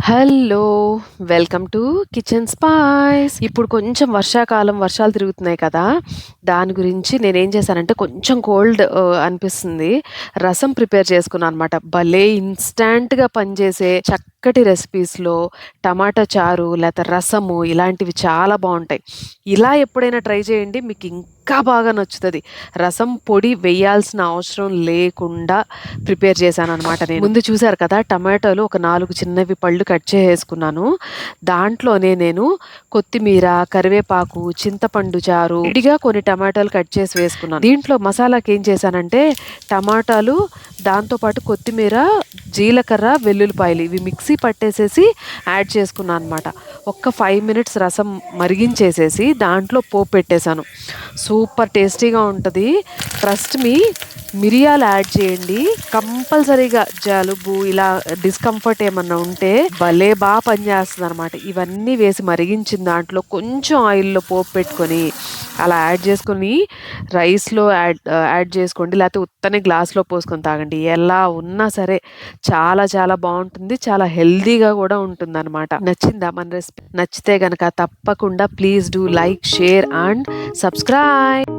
Hello! Welcome to kitchen spice. ఇప్పుడు కొంచెం వర్షాకాలం వర్షాలు తిరుగుతున్నాయి కదా! దాని గురించి నేనేం చేశానంటే కొంచెం కోల్డ్ అనిపిస్తుంది. రసం ప్రిపేర్ చేసుకున్నా అనమాట. భలే ఇన్‌స్టాంట్‌గా పనిచేసే చక్కటి రెసిపీస్‌లో టమాటా చారు లేతే రసము ఇలాంటివి చాలా బావుంటాయి. ఇలా ఎప్పుడైనా ట్రై చేయండి. మీకు ఇంకా బాగా నచ్చుతది. రసం పొడి వేయాల్సిన అవసరం లేకుండా ప్రిపేర్ చేశాననమాట నేను. ముందు చూసారు కదా! టమాటాలు ఒక 4 చిన్నవి పళ్ళు కట్ చేసేసుకున్నాను. దాంట్లోనే నేను కొత్తిమీర, కరివేపాకు, చింతపండు చారు, విడిగా కొన్ని టమాటాలు కట్ చేసి వేసుకున్నాను. దీంట్లో మసాలాకేం చేశానంటే టమాటాలు, దాంతో పాటు కొత్తిమీర, జీలకర్ర, వెల్లుల్లిపాయలు ఇవి మిక్సీ పట్టేసేసి యాడ్ చేసుకున్నా అనమాట. ఒక్క 5 మినిట్స్ రసం మరిగించేసేసి దాంట్లో పోపు పెట్టేశాను. సూపర్ టేస్టీగా ఉంటది. ట్రస్ట్ మీ మిరియాలు యాడ్ చేయండి. కంపల్సరీగా జలుబు ఇలా డిస్కంఫర్ట్ ఏమన్నా ఉంటే భలే పనిచేస్తదనమాట. ఇవన్నీ వేసి మరిగించిన దాంట్లో కొంచెం ఆయిల్‌లో పోపు పెట్టుకొని అలా యాడ్ చేసుకొని రైస్‌లో యాడ్ చేసుకోండి. లేతే ఉత్తనే గ్లాస్‌లో పోసుకొని తాగండి. ఎలా ఉన్నా సరే చాలా చాలా బావుంటుంది. చాలా హెల్తీగా గూడా ఉంటుందనమాట. నచ్చిందా మన రెసిపీ? నచ్చితే గనక తప్పకుండా please do like, share and subscribe.